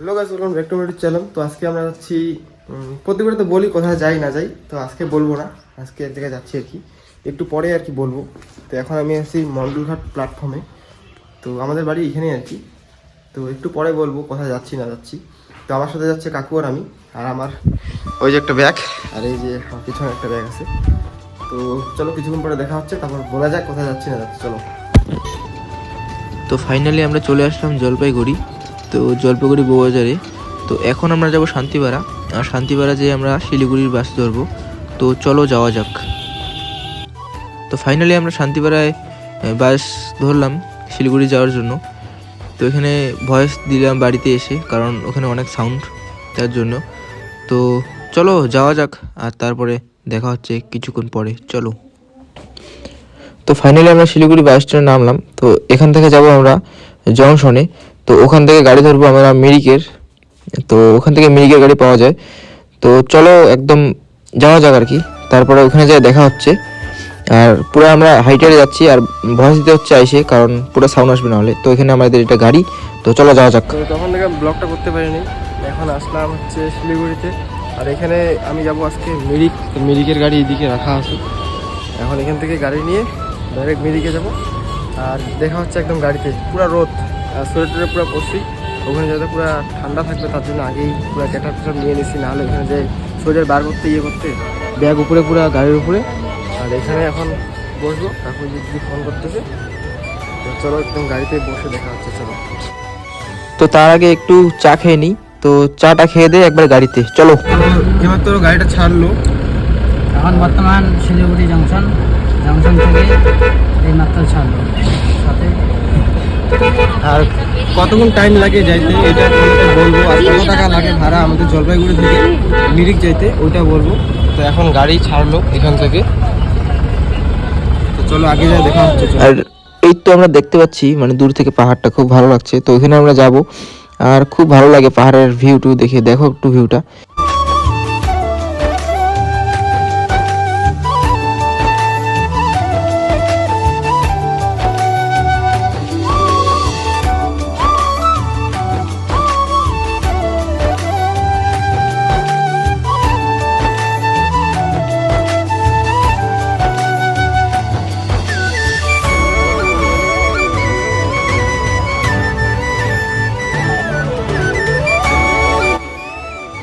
Hello guys, welcome back to my YouTube channel. তো আজকে আমরা যাচ্ছি, প্রত্যেকবার তো বলি কোথায় যাই না যাই, তো আজকে বলবো না, আজকে এক জায়গায় যাচ্ছি আর কি, একটু পরে আর কি বলবো। তো এখন আমি আছি মন্ডলঘাট প্ল্যাটফর্মে, তো আমাদের বাড়ি এখানেই আর কি। তো একটু পরে বলবো কোথায় যাচ্ছি না যাচ্ছি। তো আমার সাথে যাচ্ছে কাকু আর আমি, আর আমার ওই যে একটা ব্যাগ, আর এই যে আমার পিছনে একটা ব্যাগ আছে। তো চলো কিছুক্ষণ পরে দেখা হচ্ছে, তারপর বলা যাক কোথায় যাচ্ছি না যাচ্ছি। চলো। তো ফাইনালি আমরা চলে আসলাম জলপাইগুড়ি। তো জলপাইগুড়ি বউবাজারে। তো এখন আমরা যাব শান্তিপাড়া, আর শান্তিপাড়া যেয়ে আমরা শিলিগুড়ির বাস ধরবো। তো চলো যাওয়া যাক। তো ফাইনালি আমরা শান্তিপাড়ায় বাস ধরলাম শিলিগুড়ি যাওয়ার জন্য। তো এখানে ভয়েস দিলাম বাড়িতে এসে, কারণ ওখানে অনেক সাউন্ড, তার জন্য। তো চলো যাওয়া যাক, আর তারপরে দেখা হচ্ছে কিছুক্ষণ পরে। চলো। তো ফাইনালি আমরা শিলিগুড়ি বাস স্ট্যান্ডে নামলাম। তো এখান থেকে যাব আমরা জংশনে। তো ওখান থেকে গাড়ি ধরবো আমরা মিরিকের। তো ওখান থেকে মিরিকের গাড়ি পাওয়া যায়। তো চলো একদম যাওয়া যাক আর কি, তারপরে ওখানে যাই দেখা হচ্ছে। আর পুরো আমরা হাইটারে যাচ্ছি, আর ভয়েস দিতে হচ্ছে আইসে, কারণ পুরো সাউন্ড আসবে না হলে। তো এখানে আমাদের এটা গাড়ি, তো চলো যাওয়া যাক। তো তখন থেকে ব্লগটা করতে পারিনি, এখন আসলাম হচ্ছে শিলিগুড়িতে। আর এখানে আমি যাব আজকে মিরিক, তো মিরিকের গাড়ি এদিকে রাখা আছে। এখন এখান থেকে গাড়ি নিয়ে ডাইরেক্ট মিরিকে যাব। আর দেখা হচ্ছে একদম গাড়িতে, পুরো রোদ, আর সোয়েটারে পুরো পরছি। ওখানে যাতে পুরো ঠান্ডা থাকবে তার জন্য আগেই পুরো ক্যাটার ফ্যাটার নিয়ে নিছি, নাহলে ওখানে যে সোয়েটার বার করতে করতে ব্যাগ উপরে পুরো গাড়ির উপরে। আর এখানে এখন বসবো, এখন যদি ফোন করতেছে। তো চলো একদম গাড়িতে বসে দেখা হচ্ছে, চলো। তো তার আগে একটু চা খেয়ে নিই। তো চাটা খেয়ে দে একবার গাড়িতে, চলো। এবার তো গাড়িটা ছাড়লো, এখন বর্তমান শিলিগুড়ি জংশন থেকে এই মাত্র ছাড়লো সাথে। আর কতক্ষণ টাইম লাগে যাইতে এটা বলবো, আর কত টাকা লাগে ভাড়া আমাদের জলপাইগুড়ি থেকে মিরিক যাইতে ওইটা বলবো। তো এখন গাড়ি ছাড়লো এখান থেকে, তো চলো আগে যাই দেখা হচ্ছে। আর এই তো আমরা দেখতে পাচ্ছি, মানে দূর থেকে পাহাড়টা খুব ভালো লাগছে। তো ওখানে আমরা যাব, আর খুব ভালো লাগে পাহাড়ের ভিউ টু দেখে। দেখো একটু ভিউটা।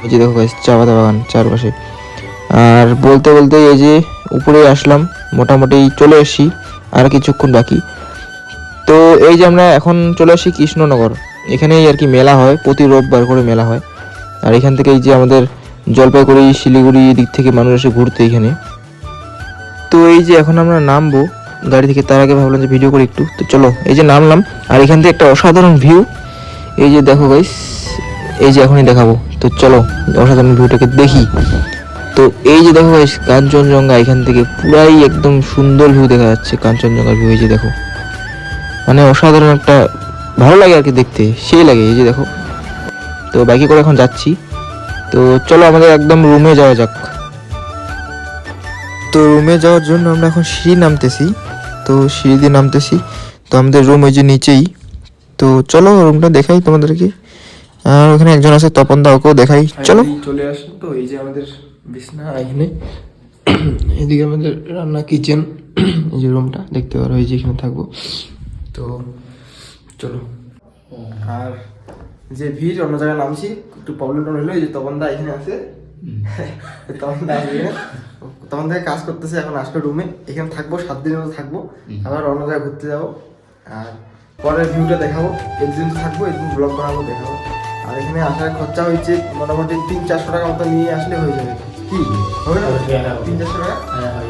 এই যে দেখো গাইস, চা পাতা বাগান চারপাশে। আর বলতে বলতে এই যে উপরে আসলাম, মোটামুটি চলে আসি, আর কিছুক্ষণ বাকি। তো এই যে আমরা এখন চলে আসি কৃষ্ণনগর। এখানেই আর কি মেলা হয়, প্রতি রোববার করে মেলা হয়। আর এখান থেকে এই যে আমাদের জলপাইগুড়ি শিলিগুড়ি দিক থেকে মানুষ এসে ঘুরতে এখানে। তো এই যে এখন আমরা নামবো গাড়ি থেকে, তার আগে ভাবলাম যে ভিডিও করি একটু। তো চলো, এই যে নামলাম, আর এখান থেকে একটা অসাধারণ ভিউ। এই যে দেখো গাইস, এই যে এখনই দেখাবো। তো চলো অসাধারণ ভিউটাকে দেখি। তো এই যে দেখো গাইস, কাঞ্চনজঙ্ঘা এখান থেকে পুরাই একদম সুন্দর ভিউ দেখা যাচ্ছে, কাঞ্চনজঙ্ঘার ভিউ। এই যে দেখো, মানে অসাধারণ একটা ভালো লাগে আর কি দেখতে, সেই লাগে। এই যে দেখো, তো বাইকে করে এখন যাচ্ছি। তো চলো আমাদের একদম রুমে যাওয়া যাক। তো রুমে যাওয়ার জন্য আমরা এখন সিঁড়ি নামতেছি। তো সিঁড়ি দিয়ে নামতেছি। তো আমাদের রুম ওই যে নিচেই। তো চলো রুমটা দেখাই তোমাদেরকে। আর ওখানে একজন আছে তপন দা, ওকেও দেখাই, চলো। চলে আসলো। তো এই যে আমাদের বিছনা এখানে, এদিকে আমাদের রান্না কিচেন, এই যে রুমটা দেখতে পারো, এই যে এখানে থাকবো। তো চলো। আর যে ভিড়, অন্য জায়গায় নামছি, একটু প্রবলেম হলো। এই যে তপন দা এখানে আছে, তপন দা তখন থেকে কাজ করতেছে, এখন আসলে রুমে। এখানে থাকবো 7 দিনের মতো থাকবো, আবার অন্য জায়গায় ঘুরতে যাবো। আর পরের ভিউটা দেখাবো, একদিন তো থাকবো, একদিন ব্লগ বানাবো, দেখাবো। আর এখানে আসার খরচা হয়েছে মোটামুটি 300-400 টাকা মতো নিয়ে আসলে হয়ে যাবে। কি হবে না? 300-400 টাকা,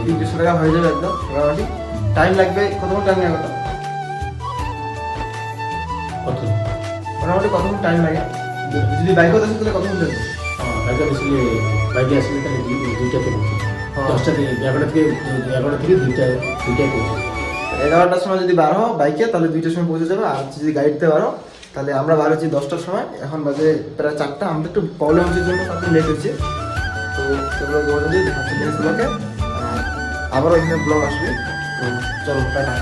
300 টাকা হয়ে যাবে একদম মোটামুটি। টাইম লাগবে কতক্ষণ? টাইম লাগে মোটামুটি কতক্ষণ টাইম লাগে? যদি বাইকে আসে তাহলে কতক্ষণ লাগবে? বাইকে আসলে তাহলে 2টাতে 10টা থেকে 11টা থেকে 2টায় পৌঁছে। 11টার সময় যদি বার হও বাইকে, তাহলে 2টার সময় পৌঁছে যাবে। আর যদি গাড়িতে বারো, তাহলে আমরা বার হচ্ছি 10টার সময়, এখন বাজে প্রায় 4টা। আমাদের একটু প্রবলেম হচ্ছে জন্য তারপরে লেট হচ্ছে। তো সেগুলো দেখাচ্ছি নেক্সট ব্লগে, আবারও এখানে ব্লগ আসবে। তো চলো টাটা।